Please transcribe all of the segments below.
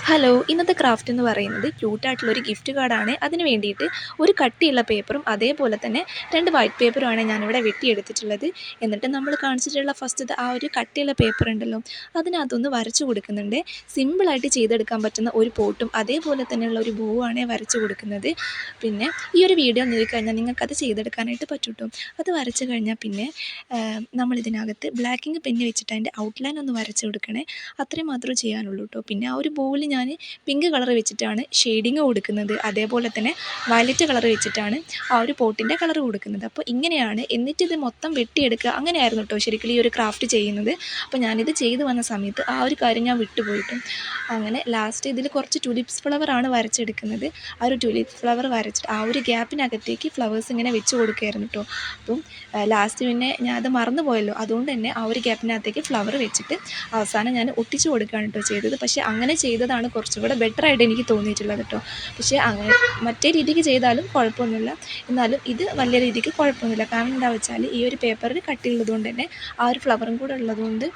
Hello, ഇന്നത്തെ craft എന്ന് പറയുന്നത് ക്യൂട്ടായിട്ടുള്ള ഒരു ഗിഫ്റ്റ് കാർഡാണ്. അതിന് വേണ്ടിയിട്ട് ഒരു കട്ടിയുള്ള പേപ്പറും അതേപോലെ തന്നെ 2 വൈറ്റ് പേപ്പറുമാണ് ഞാനിവിടെ വെട്ടിയെടുത്തിട്ടുള്ളത്. എന്നിട്ട് നമ്മൾ കാണിച്ചിട്ടുള്ള ഫസ്റ്റത്തെ ആ ഒരു കട്ടിയുള്ള പേപ്പർ ഉണ്ടല്ലോ, അതിനകത്തൊന്ന് വരച്ചു കൊടുക്കുന്നുണ്ട്. സിമ്പിളായിട്ട് ചെയ്തെടുക്കാൻ പറ്റുന്ന ഒരു പോട്ടും അതേപോലെ തന്നെയുള്ള ഒരു ബോവാണ് വരച്ചു കൊടുക്കുന്നത്. പിന്നെ ഈ ഒരു വീഡിയോ നോക്കിക്കഴിഞ്ഞാൽ നിങ്ങൾക്കത് ചെയ്തെടുക്കാനായിട്ട് പറ്റും കേട്ടോ. അത് വരച്ചു കഴിഞ്ഞാൽ പിന്നെ നമ്മളിതിനകത്ത് ബ്ലാക്കിങ് പെന്ന് വെച്ചിട്ട് അതിൻ്റെ ഔട്ട്ലൈൻ ഒന്ന് വരച്ചു കൊടുക്കണേ. അത്രയും മാത്രമേ ചെയ്യാനുള്ളൂ കേട്ടോ. പിന്നെ ആ ഒരു ബോവിൽ ഞാൻ പിങ്ക് കളർ വെച്ചിട്ടാണ് ഷെയ്ഡിങ് കൊടുക്കുന്നത്. അതേപോലെ തന്നെ വയലറ്റ് കളർ വെച്ചിട്ടാണ് ആ ഒരു പോട്ടിൻ്റെ കളർ കൊടുക്കുന്നത്. അപ്പോൾ ഇങ്ങനെയാണ്. എന്നിട്ട് ഇത് മൊത്തം വെട്ടിയെടുക്കുക, അങ്ങനെയായിരുന്നു കേട്ടോ ശരിക്കും ഈ ഒരു ക്രാഫ്റ്റ് ചെയ്യുന്നത്. അപ്പോൾ ഞാനിത് ചെയ്തു വന്ന സമയത്ത് ആ ഒരു കാര്യം ഞാൻ വിട്ടുപോയിട്ടു. അങ്ങനെ ലാസ്റ്റ് ഇതിൽ കുറച്ച് ടുലിപ്സ് ഫ്ലവറാണ് വരച്ചെടുക്കുന്നത്. ആ ഒരു ടുലിപ്സ് ഫ്ലവർ വരച്ചിട്ട് ആ ഒരു ഗ്യാപ്പിനകത്തേക്ക് ഫ്ലവേഴ്സ് ഇങ്ങനെ വെച്ച് കൊടുക്കുകയായിരുന്നു കേട്ടോ. അപ്പം ലാസ്റ്റ് പിന്നെ ഞാൻ അത് മറന്നു പോയല്ലോ, അതുകൊണ്ട് തന്നെ ആ ഒരു ഗ്യാപ്പിനകത്തേക്ക് ഫ്ലവർ വെച്ചിട്ട് അവസാനം ഞാൻ ഒട്ടിച്ച് കൊടുക്കുകയാണ് കേട്ടോ ചെയ്തത്. പക്ഷേ അങ്ങനെ ചെയ്തതാണ് കുറച്ചും കൂടെ ബെറ്ററായിട്ട് എനിക്ക് തോന്നിയിട്ടുള്ളത് കേട്ടോ. പക്ഷേ അങ്ങനെ മറ്റേ രീതിക്ക് ചെയ്താലും കുഴപ്പമൊന്നുമില്ല, എന്നാലും ഇത് വലിയ രീതിക്ക് കുഴപ്പമൊന്നുമില്ല. കാരണം എന്താ വെച്ചാൽ ഈ ഒരു പേപ്പറിൽ കട്ടിയുള്ളത് കൊണ്ട് തന്നെ ആ ഒരു ഫ്ലവറും കൂടെ ഉള്ളതുകൊണ്ട്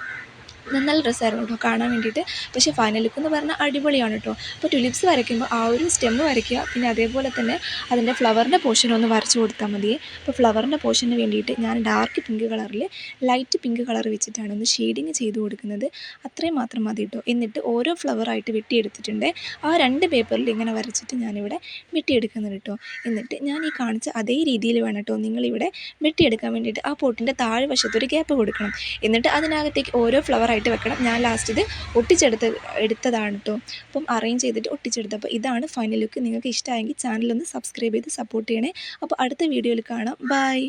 നല്ല രസമായിരുന്നു കേട്ടോ കാണാൻ വേണ്ടിയിട്ട്. പക്ഷേ ഫൈനൽ ലുക്ക് എന്ന് പറഞ്ഞാൽ അടിപൊളിയാണ് കേട്ടോ. അപ്പോൾ ടുലിപ്സ് വരയ്ക്കുമ്പോൾ ആ ഒരു സ്റ്റെമ്മ് വരയ്ക്കുക, പിന്നെ അതേപോലെ തന്നെ അതിൻ്റെ ഫ്ലവറിൻ്റെ പോർഷൻ ഒന്ന് വരച്ച് കൊടുത്താൽ മതി. അപ്പോൾ ഫ്ലവറിൻ്റെ പോർഷന് വേണ്ടിയിട്ട് ഞാൻ ഡാർക്ക് പിങ്ക് കളറിൽ ലൈറ്റ് പിങ്ക് കളർ വെച്ചിട്ടാണ് ഒന്ന് ഷെയ്ഡിങ് ചെയ്ത് കൊടുക്കുന്നത്. അത്രയും മാത്രം മതി കേട്ടോ. എന്നിട്ട് ഓരോ ഫ്ലവറായിട്ട് വെട്ടിയെടുത്തിട്ടുണ്ട്. ആ 2 പേപ്പറിൽ ഇങ്ങനെ വരച്ചിട്ട് ഞാനിവിടെ വെട്ടിയെടുക്കുന്നുണ്ട് കേട്ടോ. എന്നിട്ട് ഞാൻ ഈ കാണിച്ച അതേ രീതിയിൽ വേണം കേട്ടോ നിങ്ങളിവിടെ വെട്ടിയെടുക്കാൻ വേണ്ടിയിട്ട്. ആ പോട്ടിൻ്റെ താഴെ വശത്തൊരു ഗ്യാപ്പ് കൊടുക്കണം. എന്നിട്ട് അതിനകത്തേക്ക് ഓരോ ഫ്ലവറായിട്ട് വെക്കണം. ഞാൻ ലാസ്റ്റ് ഇത് എടുത്തതാണ് കേട്ടോ. അപ്പം അറേഞ്ച് ചെയ്തിട്ട് ഒട്ടിച്ചെടുത്തത്. അപ്പോൾ ഇതാണ് ഫൈനൽ ലുക്ക്. നിങ്ങൾക്ക് ഇഷ്ടമായെങ്കിൽ ചാനലൊന്ന് സബ്സ്ക്രൈബ് ചെയ്ത് സപ്പോർട്ട് ചെയ്യണേ. അപ്പോൾ അടുത്ത വീഡിയോയിൽ കാണാം. ബൈ.